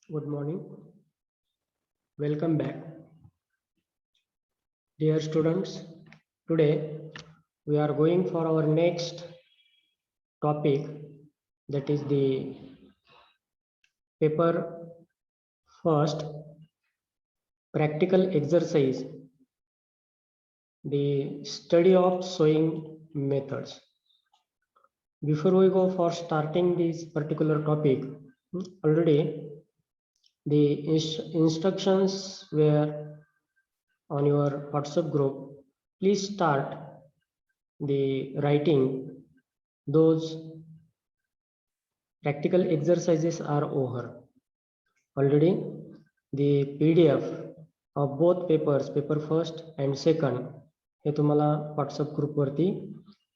Good morning. Welcome back. Dear students, today we are going for our next topic, that is the paper first practical exercise, the study of sewing methods. Before we go for starting this particular topic, already the instructions were on your WhatsApp group. Please start the writing. Those practical exercises are over. Already the PDF of both papers, paper first and second, हे तुम्हाला WhatsApp ग्रुपवरती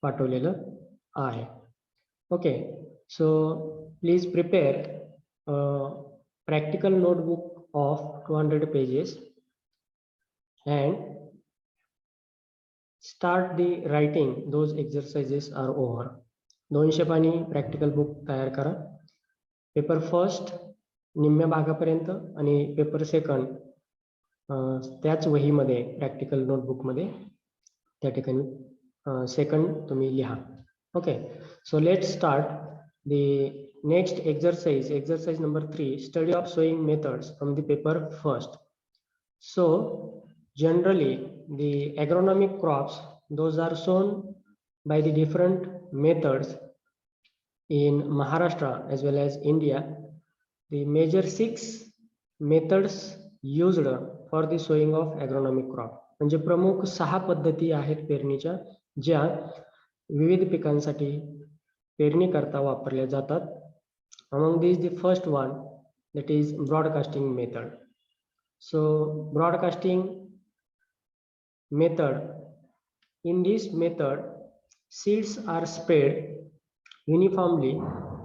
पाठवलेलं आहे. Okay, so please prepare practical notebook of 200 pages and start the writing. Those exercises are over. 200 पानी practical book तयार करा. Paper first निम्म्या भागापर्यंत आणि पेपर सेकंड त्याच वहीमध्ये प्रॅक्टिकल नोटबुकमध्ये त्या ठिकाणी सेकंड तुम्ही लिहा. Okay, so let's start the next exercise number 3, study of sewing methods from the paper first. So generally the agronomic crops, those are sown by the different methods in Maharashtra as well as India. The major 6 methods used for the sowing of agronomic crop, म्हणजे प्रमुख 6 पद्धती आहेत पेरणीच्या ज्या विविध पिकांसाठी पेरणी करता वापरल्या जातात. Among these, the first one, that is broadcasting method. So broadcasting method, in this method seeds are spread uniformly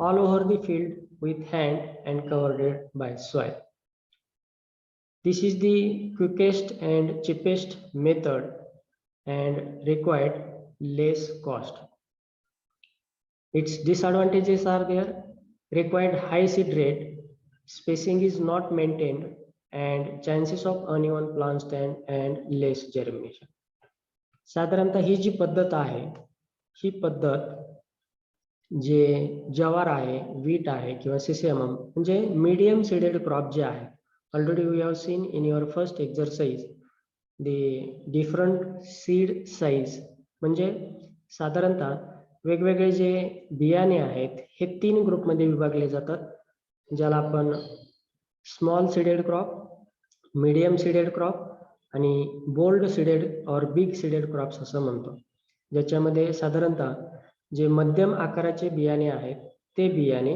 all over the field with hand and covered by soil. This is the quickest and cheapest method and required less cost. Its disadvantages are there: required high seed rate, spacing is not maintained, and chances of uneven plant stand and less germination. साधारणतः ही जी पद्धत आहे, ही पद्धत जे ज्वार आहे, वीट आहे किंवा सीसीएमएम म्हणजे medium seeded crop जे आहे, already we have seen in your first exercise the different seed size. म्हणजे साधारणतः वेगवेगळे जे बियाणे आहेत हे 3 ग्रुपमध्ये विभागले जातात, ज्याला आपण small seeded crop, medium seeded crop आणि बोल्ड सीडेड और बिग सीडेड क्रॉप्स असं म्हणतो. ज्याच्यामध्ये साधारणतः जे मध्यम आकाराचे बियाणे आहेत ते बियाणे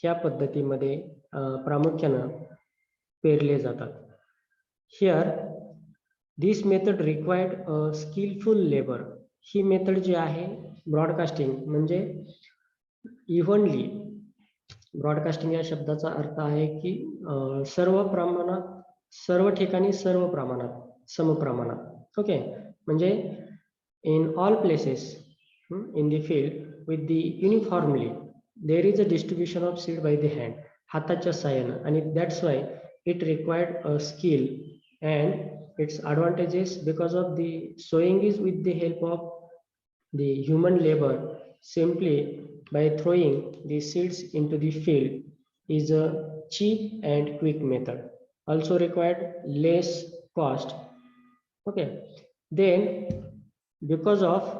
ह्या पद्धतीमध्ये प्रामुख्याने पेरले जातात. Here this method required skilful labour. ही मेथड जी आहे ब्रॉडकास्टिंग म्हणजे इव्हनली, ब्रॉडकास्टिंग या शब्दाचा अर्थ आहे की सर्व प्रमाणात, सर्व ठिकाणी, सर्व प्रमाणात, समप्रमाणात. ओके, म्हणजे in all places in the field with the uniformly there is a distribution of seed by the hand, हाताच्या साहाय्याने, आणि that's why it required a skill and its advantages because of the sowing is with the help of the human labor simply by throwing the seeds into the field is a cheap and quick method, also required less cost. Okay, then because of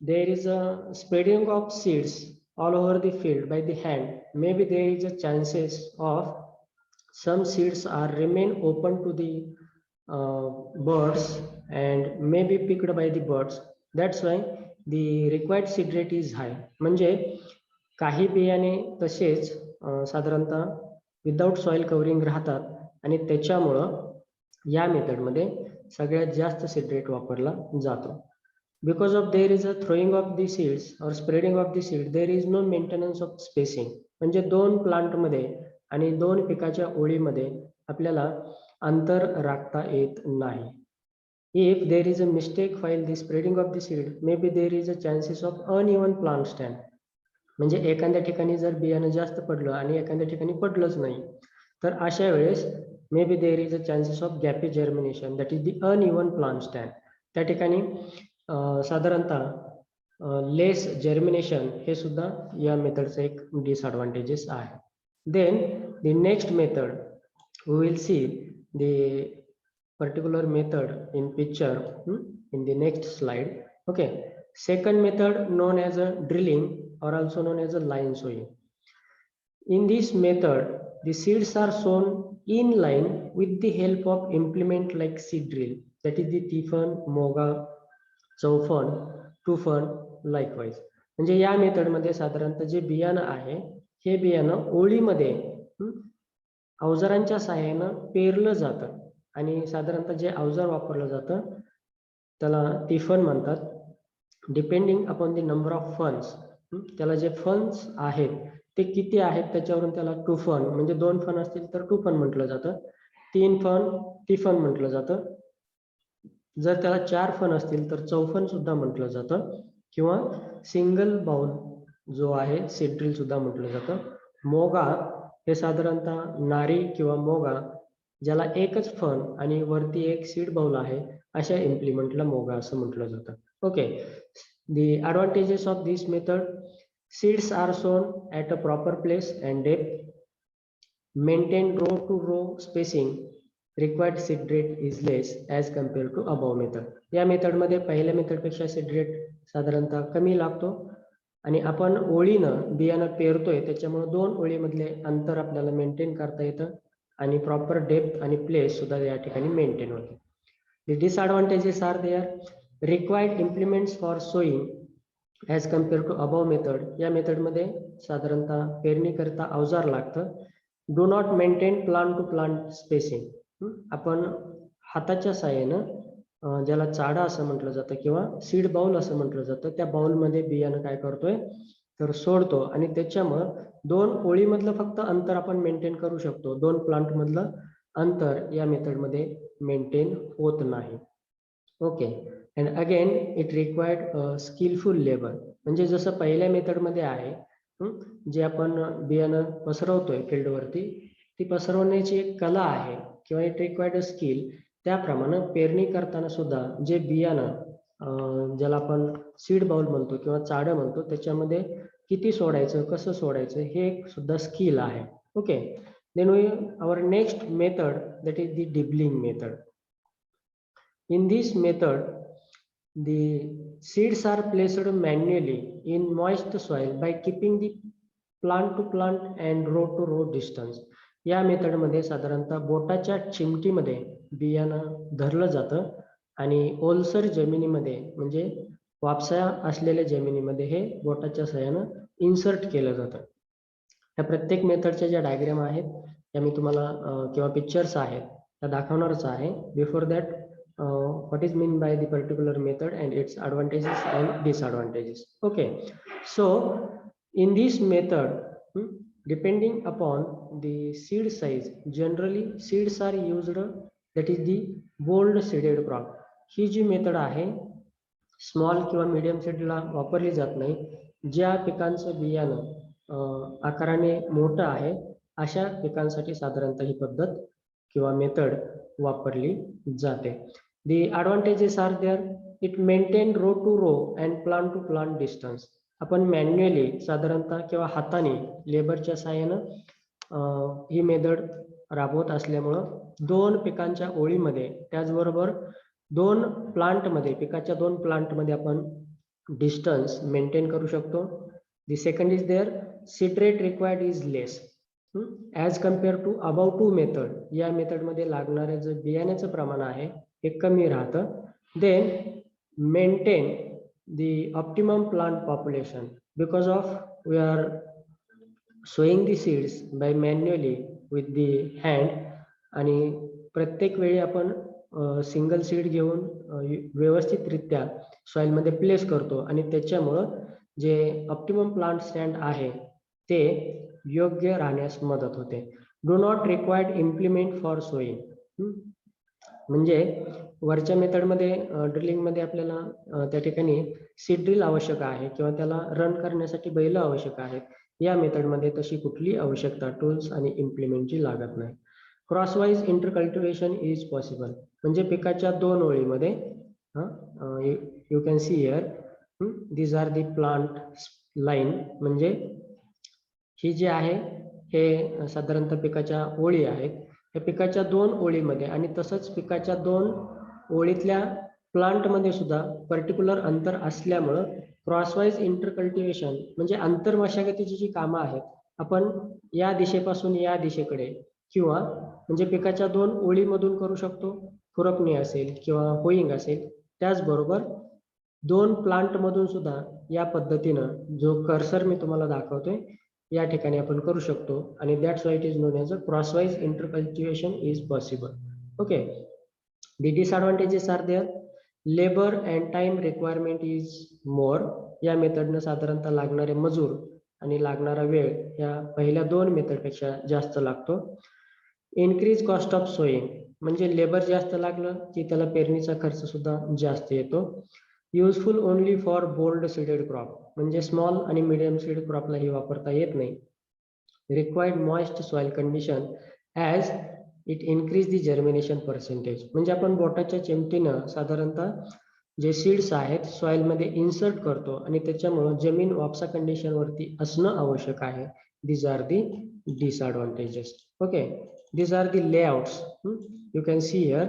there is a spreading of seeds all over the field by the hand, maybe there is a chances of some seeds are remain open to the birds and may be picked by the birds. That's why the required seed rate is high. म्हणजे काही बियाणे तसेच साधारणतः without soil covering राहतात आणि त्याच्यामुळं या मेथडमध्ये सगळ्यात जास्त सीड रेट वापरला जातो. Because of there is a throwing of the seeds or spreading of the seed, there is no maintenance of spacing. म्हणजे 2 प्लांट मध्ये आणि 2 पिकाच्या ओळीमध्ये आपल्याला अंतर राखता येत नाही. If there is a mistake while the spreading of the seed, maybe there is a chances of uneven plant stand. म्हणजे एखाद्या ठिकाणी जर बियाणं जास्त पडलं आणि एखाद्या ठिकाणी पडलंच नाही, तर अशा वेळेस maybe there is a chances of gappy germination, that is the uneven plant stand. त्या ठिकाणी साधारणतः लेस जर्मिनेशन हे सुद्धा या मेथडचं एक डिसएडव्हान्टेजेस आहे. Then the next method we will see the particular method in picture in the next slide. Okay, second method known as a drilling or also known as a line sowing. In this method the seeds are sown in line with the help of implement like seed drill, that is the tifan, moga, chaufan, tufan, likewise. म्हणजे या method मध्ये साधारणतः जे बियाणं आहे हे बियाणं ओळीमध्ये अवजारांच्या सहाय्यानं पेरलं जातं आणि साधारणतः जे अवजार वापरलं जातं त्याला तिफन म्हणतात. Depending upon the number of फन्स, त्याला जे फन्स आहेत ते किती आहेत त्याच्यावरून त्याला टूफन, म्हणजे 2 फन असतील तर टूफन म्हटलं जातं, 3 फन तिफन म्हटलं जातं, जर त्याला 4 फन असतील तर चौफन सुद्धा म्हटलं जातं, किंवा सिंगल बाउल जो आहे सीड ड्रिल सुद्धा म्हटलं जातं. मोगा हे साधारणतः नारी किंवा मोगा ज्याला एकच फन आणि वरती एक सीड बाउल आहे अशा इम्प्लिमेंटला मोगा असं म्हटलं जातं. Okay, the advantages of this method: seeds are sown at a proper place and depth, maintain row to row spacing, required seed rate is less as compare to above method. या मेथडमध्ये पहिल्या मेथडपेक्षा seed rate साधारणतः कमी लागतो आणि आपण ओळीनं बियाणं पेरतोय त्याच्यामुळे 2 ओळीमधले अंतर आपल्याला मेंटेन करता येतं आणि प्रॉपर डेप्थ आणि प्लेस सुद्धा या ठिकाणी मेंटेन होते. The disadvantages are there: required implements for sowing as compare to above method. या मेथडमध्ये साधारणतः पेरणी करता अवजार लागतं. Do not maintain plant to plant spacing. आपण हाताच्या साहाय्यानं ज्याला चाडा असं म्हटलं जातं किंवा सीड बाउल असं म्हटलं जातं त्या बाउलमध्ये बियाणं काय करतोय तर सोडतो आणि त्याच्यामुळं 2 ओळीमधलं फक्त अंतर आपण मेंटेन करू शकतो, 2 प्लांट मधलं अंतर या मेथडमध्ये मेंटेन होत नाही. Okay, and again it required skilful labour. म्हणजे जसं पहिल्या मेथडमध्ये आहे जे आपण बियाणं पसरवतोय फील्डवरती ती पसरवण्याची एक कला आहे किंवा इट रिक्वायर्ड स्किल, त्याप्रमाणे पेरणी करताना सुद्धा जे बियाणं ज्याला आपण सीड बाउल म्हणतो किंवा चाडं म्हणतो त्याच्यामध्ये किती सोडायचं कसं सोडायचं हे एक सुद्धा स्किल आहे. Okay, then we our next method that is the dibbling method. In this method the seeds are placed manually in moist soil by keeping the plant to plant and row to row distance. या मेथडमध्ये साधारणतः बोटाच्या चिमटीमध्ये बियाणं धरलं जातं आणि ओलसर जमिनीमध्ये म्हणजे वापसा असलेल्या जमिनीमध्ये हे बोटाच्या सहाय्यानं इन्सर्ट केलं जातं. या प्रत्येक मेथडच्या ज्या डायग्राम आहेत त्या मी तुम्हाला किंवा पिक्चर्स आहेत त्या दाखवणारच आहे. Before that what is meant by the particular method and its advantages and disadvantages. Okay, so in this method depending upon the seed size, generally seeds are used, that is the bold seeded crop. ही जी method आहे small किंवा medium सीडला वापरली जात नाही. ज्या पिकांचं बियाणं आकाराने मोठं आहे अशा पिकांसाठी साधारणतः ही पद्धत किंवा मेथड वापरली जाते. The advantages are there: it maintain row to row and plant to plant distance. आपण मॅन्युअली साधारणतः किंवा हाताने लेबरच्या सहाय्यानं ही मेथड राबवत असल्यामुळं 2 पिकांच्या ओळीमध्ये त्याचबरोबर 2 प्लांटमध्ये पिकाच्या 2 प्लांटमध्ये आपण डिस्टन्स मेंटेन करू शकतो. The second is there: seed rate required is less as compared to above 2 method. या मेथडमध्ये लागणारे जे बियाण्याचं प्रमाण आहे हे कमी राहतं. Then maintain the optimum plant population because of we are sowing the seeds by manually with the hand आणि प्रत्येक वेळी आपण सिंगल सीड घेऊन व्यवस्थितरित्या सॉइल मध्ये प्लेस करतो आणि त्याच्यामुळं जे ऑप्टिमम प्लांट स्टँड आहे ते योग्य राहण्यास मदत होते. Do not required implement for sowing. म्हणजे वरच्या मेथडमध्ये ड्रिलिंगमध्ये आपल्याला त्या ठिकाणी सीड ड्रिल आवश्यक आहे किंवा त्याला रन करण्यासाठी बैल आवश्यक आहेत. या मेथडमध्ये तशी कुठली आवश्यकता टूल्स आणि इम्प्लिमेंटची लागत नाही. क्रॉसवाईज इंटरकल्टिवेशन इज पॉसिबल, म्हणजे पिकाच्या दोन ओळीमध्ये you can see here these are the plant line, म्हणजे ही जी आहे हे साधारणतः पिकाच्या ओळी आहेत. या पिकाच्या दोन ओळीमध्ये आणि तसंच पिकाच्या दोन ओळीतल्या प्लांटमध्ये सुद्धा पर्टिक्युलर अंतर असल्यामुळं क्रॉसवाईज इंटरकल्टिवेशन म्हणजे आंतरमशागतीची जी कामं आहेत, आपण या दिशेपासून या दिशेकडे किंवा म्हणजे पिकाच्या दोन ओळीमधून करू शकतो, खुरपणी असेल किंवा होईंग असेल. त्याचबरोबर दोन प्लांट मधून सुद्धा या पद्धतीनं जो कर्सर मी तुम्हाला दाखवतोय या ठिकाणी आपण करू शकतो, आणि that's why it is known as a crosswise intercultivation is possible. Okay, the disadvantages are there. Labour and time requirement is more. या मेथडनं साधारणतः लागणारे मजूर आणि लागणारा वेळ या पहिल्या दोन मेथडपेक्षा जास्त लागतो. इनक्रीज कॉस्ट ऑफ सोईंग, म्हणजे लेबर जास्त लागलं की त्याला पेरणीचा खर्च सुद्धा जास्त येतो. Useful only for bold seeded crop, म्हणजे स्मॉल आणि मिडियम सीड क्रॉपला ही वापरता येत नाही. Required moist soil condition as it increase the germination percentage, म्हणजे आपण बोटाच्या चिमटीनं साधारणतः जे सीड्स आहेत सॉइलमध्ये इन्सर्ट करतो आणि त्याच्यामुळं जमीन वापसा कंडिशनवरती असणं आवश्यक आहे. These are the disadvantages. Okay, these are the layouts. You can see here,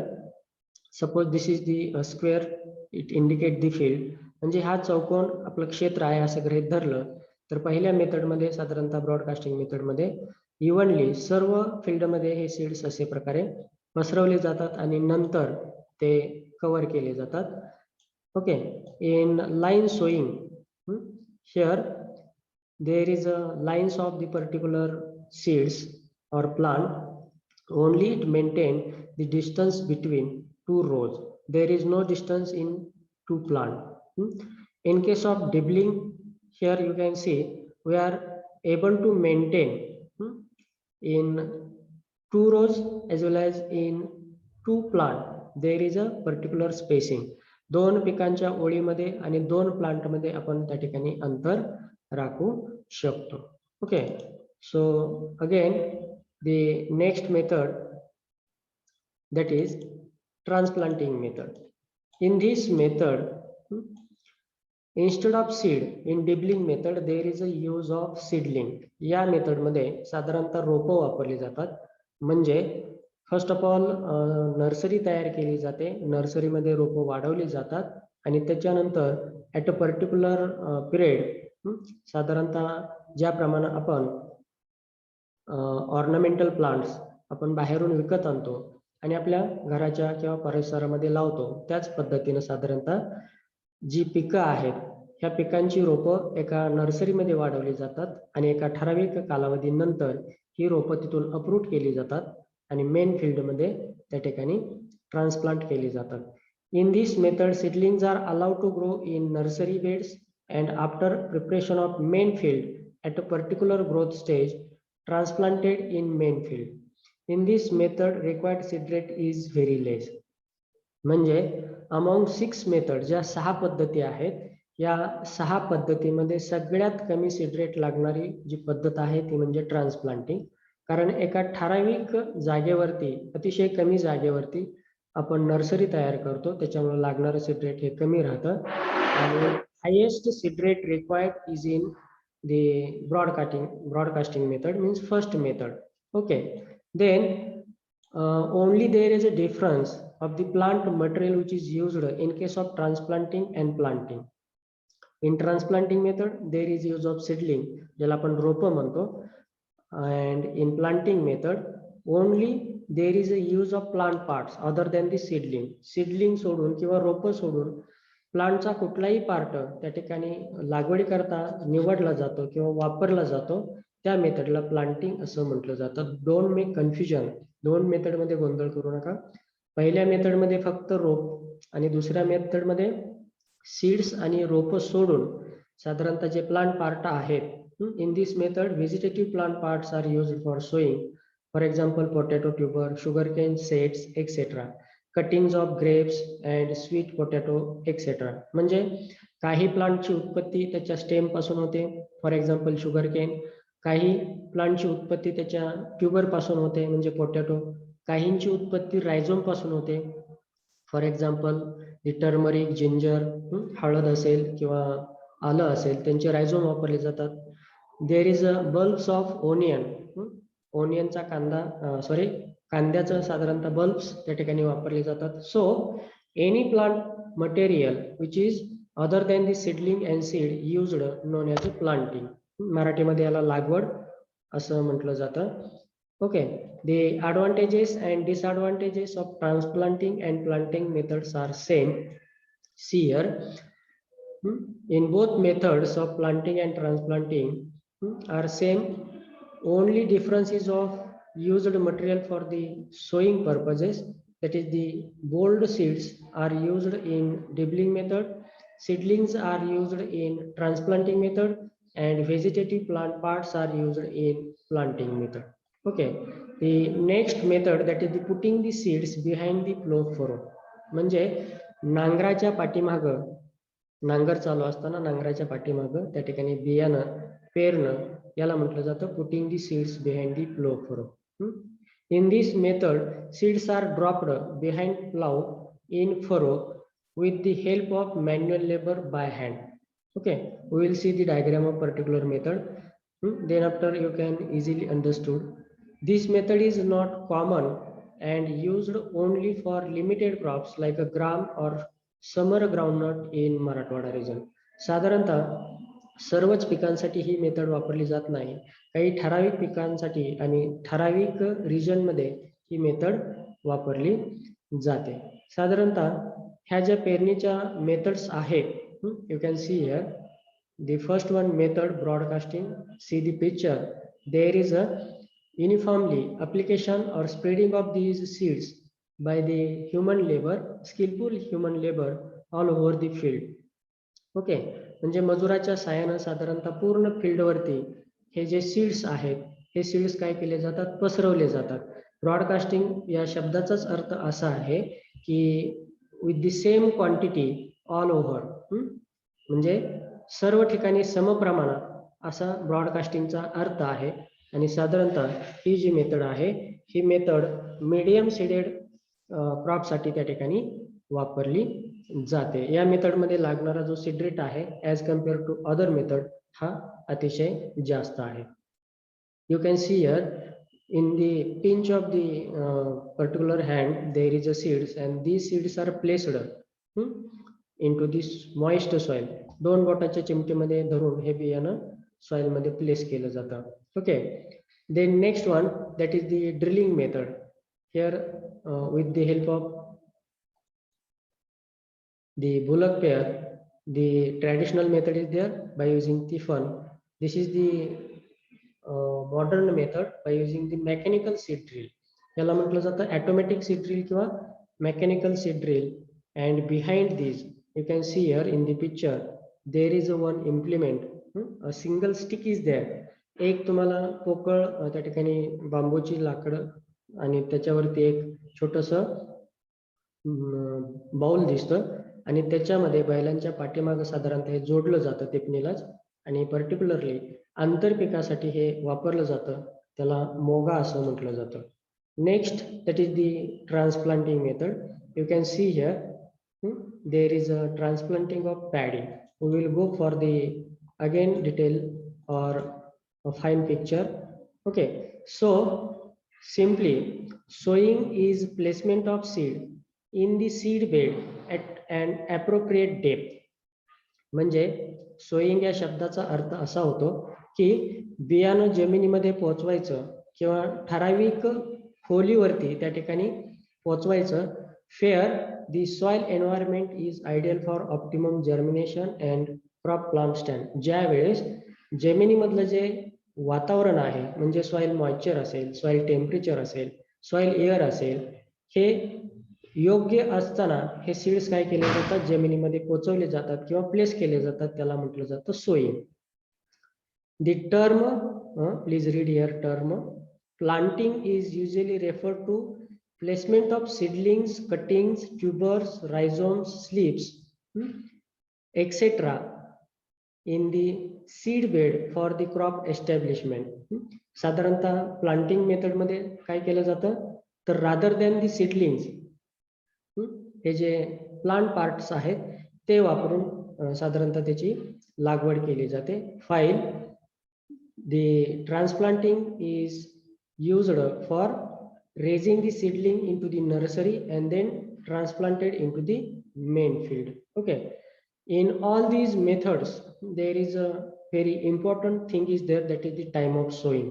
suppose this is the square, it indicate the field. म्हणजे हा चौकोन आपलं क्षेत्र आहे असं गृहीत धरलं तर पहिल्या मेथडमध्ये साधारणतः ब्रॉडकास्टिंग मेथडमध्ये इव्हनली सर्व फील्डमध्ये हे सीड्स असे प्रकारे पसरवले जातात आणि नंतर ते कव्हर केले जातात. Okay, in line sowing here there is a lines of the particular seeds or plant, only it maintain the distance between two rows. There is no distance in two plant. In case of dibbling, here you can see we are able to maintain in two rows as well as in two plant there is a particular spacing. दोन पिकांच्या ओळीमध्ये आणि दोन प्लांटमध्ये आपण त्या ठिकाणी अंतर राखू शकतो. Okay, so again the next method, that is transplanting method. In this method, instead of seed, in dibbling method there is a use of seedling. या मेथड मध्ये साधारणतः रोपं वापरली जातात. म्हणजे फर्स्ट ऑफ ऑल नर्सरी तयार केली जाते, नर्सरीमध्ये रोपं वाढवली जातात आणि त्याच्यानंतर ॲट अ पर्टिक्युलर पिरियड साधारणतः ज्याप्रमाणे आपण ऑर्नामेंटल प्लांट्स आपण बाहेरून विकत आणतो आणि आपल्या घराच्या किंवा परिसरामध्ये लावतो, त्याच पद्धतीने साधारणतः जी पिकं आहेत ह्या पिकांची रोपं एका नर्सरीमध्ये वाढवली जातात आणि एका ठराविक कालावधीनंतर ही रोपं तिथून अप्रूट केली जातात आणि मेन फील्डमध्ये त्या ठिकाणी ट्रान्सप्लांट केली जातात. In this method seedlings are allowed to grow in nursery beds and after preparation of main field at a particular growth stage transplanted in main field. In this method required seed rate is very less. म्हणजे among 6 method, ज्या 6 पद्धती आहेत या 6 पद्धतीमध्ये सगळ्यात कमी seed rate लागणारी जी पद्धत आहे ती म्हणजे ट्रान्सप्लांटिंग. कारण एका ठराविक जागेवरती अतिशय कमी जागेवरती आपण नर्सरी तयार करतो, त्याच्यामुळे लागणारं सीड रेट हे कमी राहतं आणि highest seed rate required is in the broadcasting method, means first method. Okay, then only there is a difference of the plant material which is used in case of transplanting and planting. In transplanting method there is use of seedling, ज्याला आपण रोपं म्हणतो, and in planting method only there is a use of plant parts other than the seedling. seedling सोडून किंवा रोपं सोडून प्लांटचा कुठलाही part त्या ठिकाणी लागवडीकरता निवडला जातो किंवा वापरला जातो, त्या मेथडला प्लांटिंग असं म्हटलं जातं. डोंट मेक कन्फ्युजन, दोन मेथडमध्ये गोंधळ करू नका. पहिल्या मेथडमध्ये फक्त रोप आणि दुसऱ्या मेथडमध्ये सीड्स आणि रोप सोडून साधारणतः जे प्लांट पार्ट आहेत. In this method vegetative plant parts are used for sowing, for example potato tuber, sugarcane setts etcetera, cuttings of grapes and sweet potato etcetera. म्हणजे काही प्लांटची उत्पत्ती त्याच्या स्टेम पासून होते, फॉर एक्झाम्पल शुगर केन. काही प्लांटची उत्पत्ती त्याच्या ट्युबर पासून होते, म्हणजे पोटॅटो. काहींची उत्पत्ती रायझोम पासून होते, फॉर एक्झाम्पल टर्मरिक, जिंजर, हळद असेल किंवा आलं असेल, त्यांचे रायझोम वापरले जातात. There is a bulbs of onion, ओनियनचा कांद्याचं साधारणतः बल्ब्स त्या ठिकाणी वापरले जातात. So any plant material which is other than the seedling and seed used known as a planting. मराठीमध्ये याला लागवड असं म्हटलं जातं. Okay, the advantages and disadvantages of transplanting and planting methods are same. See here, in both methods of planting and transplanting are same. Only difference is of used material for the sowing purposes. That is, the bolled seeds are used in dibbling method, seedlings are used in transplanting method, and vegetative plant parts are used in planting method. Okay, the next method, that is the putting the seeds behind the plow furrow. म्हणजे नांगराच्या पाठीमागं, नांगर चालू असताना नांगराच्या पाठीमागं त्या ठिकाणी बियाणं पेरणं, याला म्हटलं जातं putting the seeds behind the plough furrow. In this method seeds are dropped behind plough in furrow with the help of manual labor by hand. Okay, we will see the diagram of particular method. Then after you can easily understood. This method is not common and used only for limited crops like a gram or summer groundnut in Marathwada region. साधारणतः सर्वच पिकांसाठी ही method वापरली जात नाही. काही ठराविक पिकांसाठी आणि ठराविक रिजन मध्ये ही मेथड वापरली जाते. साधारणतः ह्या ज्या पेरणीच्या मेथड्स आहेत, you can see here. The first one method, broadcasting. See the picture. There is a uniformly application or spreading of these seeds by the human labor, skillful human labor all over the field. Okay, म्हणजे मजुराच्या साहाय्याने साधारणतः पूर्ण फील्डवरती हे जे seeds आहेत, हे seeds काय केले जातात, पसरवले जातात. ब्रॉडकास्टिंग या शब्दाचाच अर्थ असा आहे की with the same quantity all over, म्हणजे सर्व ठिकाणी समप्रमाणात असा ब्रॉडकास्टिंगचा अर्थ आहे. आणि साधारणतः ही जी मेथड आहे, ही मेथड मीडियम सीडेड क्रॉपसाठी त्या ठिकाणी वापरली जाते. या मेथडमध्ये लागणारा जो सीड रेट आहे as compare to other method हा अतिशय जास्त आहे. You can see here in the pinch of the particular hand there is a seeds and these seeds are placed into this moist soil. दोन बोटाच्या चिमटीमध्ये धरून हे बियाणं सॉइल मध्ये प्लेस केलं जातं. Okay, then next one, that is the drilling method. Here with the help of the bullock pair, the traditional method is there by using tiffin. This is the modern method by using the mechanical seed drill. याला म्हटलं जातं automatic seed drill किंवा mechanical seed drill. and behind this you can see here in the picture there is a one implement, a single stick is there. एक तुम्हाला पोकळ त्या ठिकाणी बांबूची लाकडं आणि त्याच्यावरती एक छोटस बाउल दिसतं आणि त्याच्यामध्ये बैलांच्या पाठीमागे साधारणतः हे जोडलं जातं टिपणीलाच. आणि पर्टिक्युलरली आंतरपिकासाठी हे वापरलं जातं, त्याला मोगा असं म्हटलं जातं. Next, that is the transplanting method. You can see here there is a transplanting of paddy. We will go for the again detail or a fine picture. Okay, so simply sowing is placement of seed in the seed bed at an appropriate depth. म्हणजे sowing या शब्दाचा अर्थ असा होतो की बियाणं जमिनीमध्ये पोहोचवायचं किंवा ठराविक खोलीवरती त्या ठिकाणी पोहोचवायचं. Fair the soil environment is ideal for optimum germination and crop plant stand. ज्या वेळेस जमिनीमधलं जे वातावरण आहे, म्हणजे सॉइल मॉइश्चर असेल, सॉइल टेम्परेचर असेल, सॉइल एअर असेल, हे योग्य असताना हे सीड्स काय केले जातात, जमिनीमध्ये पोचवले जातात किंवा प्लेस केले जातात. त्याला म्हटलं जातं sowing. The term, please read here term, planting is usually referred to placement of seedlings, cuttings, tubers, rhizomes, slips etc. in the seed bed for the crop establishment. साधारणतः प्लांटिंग मेथड मध्ये काय केलं जातं तर रादर दॅन दी सीडलिंग्स हे जे plant parts आहेत ते वापरून साधारणतः त्याची लागवड केली जाते. File the transplanting is used for raising the seedling into the nursery and then transplanted into the main field. Okay, in all these methods there is a very important thing is there, that is the time of sowing.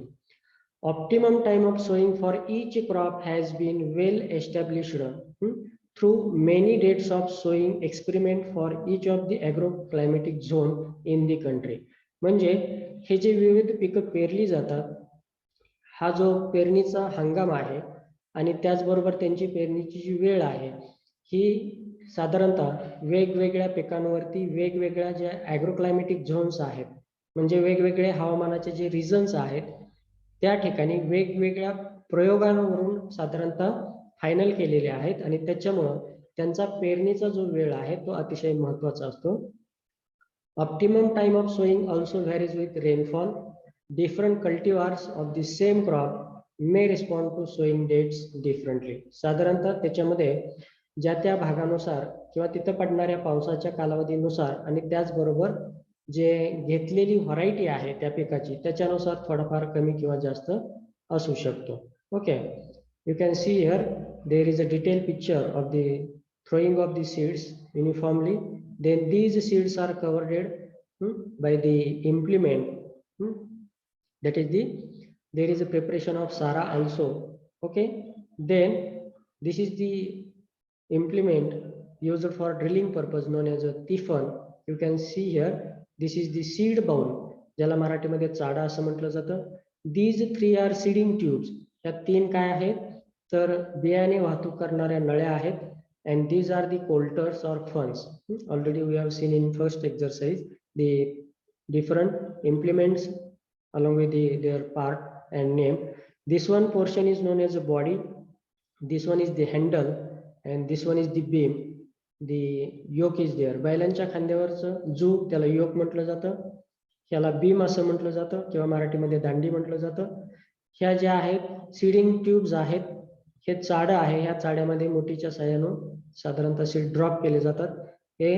Optimum time of sowing for each crop has been well established through many dates of sowing experiment for each of the agroclimatic zone in the country. म्हणजे हे जे विविध पिकं पेरली जातात हा जो पेरणीचा हंगाम आहे आणि त्याचबरोबर त्यांची पेरणीची जी वेळ आहे ही साधारणतः वेगवेगळ्या पिकांवरती वेगवेगळ्या ज्या ॲग्रोक्लायमॅटिक झोन्स आहेत म्हणजे वेगवेगळे हवामानाचे जे रिजन्स आहेत त्या ठिकाणी वेगवेगळ्या प्रयोगांवरून साधारणतः फायनल केलेले आहेत आणि त्याच्यामुळं त्यांचा पेरणीचा जो वेळ आहे तो अतिशय महत्त्वाचा असतो. Optimum time of sowing also varies with rainfall. Different cultivars of the same crop may respond to sowing dates differently. साधारणतः त्याच्यामध्ये ज्या त्या भागानुसार किंवा तिथं पडणाऱ्या पावसाच्या कालावधीनुसार आणि त्याचबरोबर जे घेतलेली व्हरायटी आहे त्या पिकाची त्याच्यानुसार थोडाफार कमी किंवा जास्त असू शकतो. Okay, you can see here there is a detail picture of the throwing of the seeds uniformly. Then these seeds are covered by the implement. That is there is a preparation of Sara also. Okay, then this is the implement used for drilling purpose known as a tiffin. You can see here this is the seed bowl ज्याला मराठीमध्ये चाडा असं म्हटलं जातं. These three are seeding tubes. या तीन काय आहेत तर बियाणे वाहतूक करणाऱ्या नळ्या आहेत. And these are the coulters or funs. Already we have seen in first exercise the different implements along with their part and name. This one portion is known as a body, this one is the handle, and this one is the beam. The yoke is there. बैलांच्या खांद्यावरचं juke त्याला yoke म्हटलं जातं, ह्याला beam असं म्हटलं जातं किंवा मराठीमध्ये दांडी म्हटलं जातं. ह्या ज्या आहेत सीडिंग ट्यूब्स आहेत, हे चाड आहे, ह्या चाड्यामध्ये मोठीच्या साह्यानं साधारणतः सीड ड्रॉप केले जातात. हे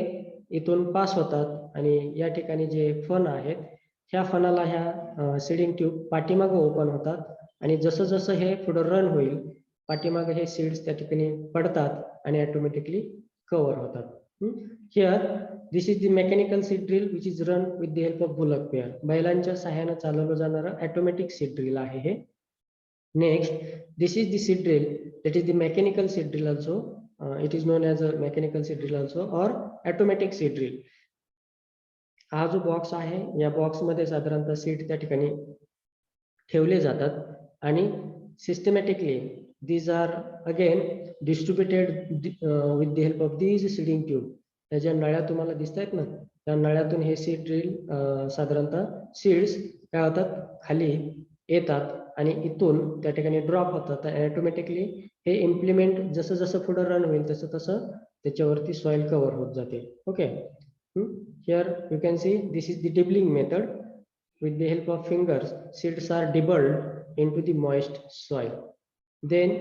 इथून पास होतात आणि या ठिकाणी जे फन आहेत ह्या फनाला ह्या सीडिंग ट्यूब पाठीमागं ओपन होतात आणि जसं जसं हे पुढे रन होईल पाठीमागं हे सीड्स त्या ठिकाणी पडतात आणि ऑटोमॅटिकली कव्हर होतात. Here this is the mechanical seed drill which is run with the help of bullock pair. बैलांच्या सहाय्यानं चालवलं जाणारं ऑटोमॅटिक सीड ड्रिल आहे हे. Next, this is the seed drill, that is the mechanical seed drill also. It is known as a mechanical seed drill also or automatic seed drill. हा जो box आहे या बॉक्स मध्ये साधारणतः seed त्या ठिकाणी ठेवले जातात आणि systematically these are again distributed with the help of these seeding tube. त्या ज्या नळ्या तुम्हाला दिसत आहेत ना त्या नळ्यातून हे सीड ड्रिल साधारणतः सीड्स काय होतात खाली येतात आणि इथून त्या ठिकाणी ड्रॉप होतात. ऑटोमॅटिकली हे इम्प्लिमेंट जसं जसं पुढे रन होईल तसं तसं त्याच्यावरती सॉइल कव्हर होत जाते. Okay, here you can see this is the dibbling method. With the help of fingers seeds are dibbled in to the moist soil. Then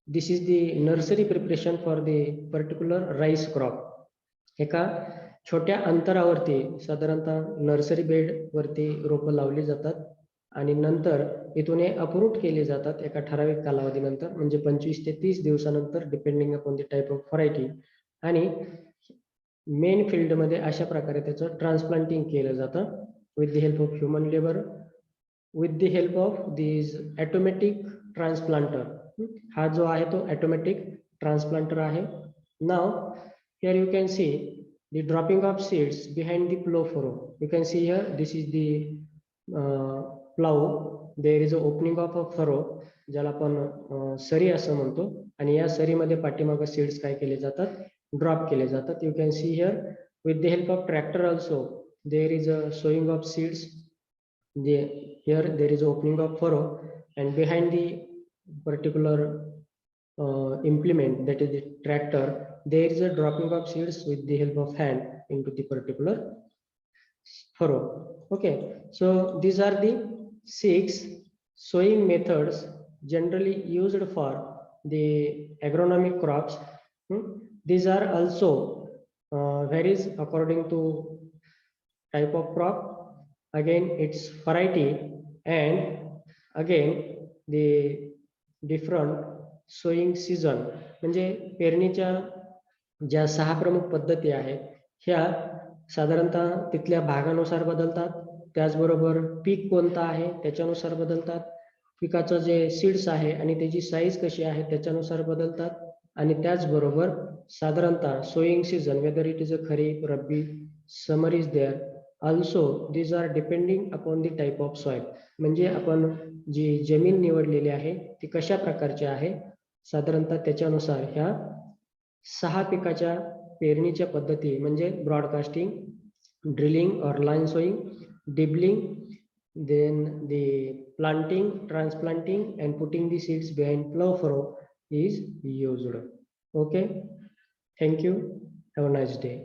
this is the nursery preparation for the particular rice crop. एका छोट्या अंतरावरती साधारणतः nursery bed वरती रोपं लावली जातात आणि नंतर इथून हे अपरूट केले जातात एका ठराविक कालावधीनंतर म्हणजे 25 ते 30 दिवसानंतर depending upon the type of variety. आणि मेन फील्ड मध्ये अशा प्रकारे त्याचं ट्रान्सप्लांटिंग केलं जातं with the help of human labour, with the help of this automatic transplanter. हा जो आहे तो ऑटोमॅटिक ट्रान्सप्लांटर आहे. Now here you can see the dropping of seeds behind the plough furrow. You can see here this is the plough. There is a opening of a furrow ज्याला आपण सरी असं म्हणतो आणि या सरीमध्ये पाठीमागं सीड्स काय केले जातात ड्रॉप केले जातात. You can see here with the help of tractor also there is a sowing of seeds. Here there is a opening of furrow and behind the particular implement that is the tractor there is a dropping of seeds with the help of hand into the particular furrow. Okay, so these are the 6 sowing methods generally used for the agronomic crops. These are also varies according to type of crop, again its variety, and again the different sowing season. म्हणजे पेरणीच्या ज्या 6 प्रमुख पद्धती आहेत ह्या साधारणतः तिथल्या भागानुसार बदलतात. त्याचबरोबर पीक कोणतं आहे त्याच्यानुसार बदलतात. पिकाचं जे सीड्स आहे आणि त्याची साईज कशी आहे त्याच्यानुसार बदलतात. आणि त्याचबरोबर साधारणतः sowing season, whether it is a kharif, rabi, summer is there. Also these are depending upon the type of soil. म्हणजे आपण जी जमीन निवडलेली आहे ती कशा प्रकारची आहे साधारणतः त्याच्यानुसार ह्या 6 पिकाच्या पेरणीच्या पद्धती म्हणजे ब्रॉडकास्टिंग, ड्रिलिंग और line sowing, dibbling, then the planting, transplanting and putting the seeds behind plough furrow is used. Okay, thank you, have a nice day.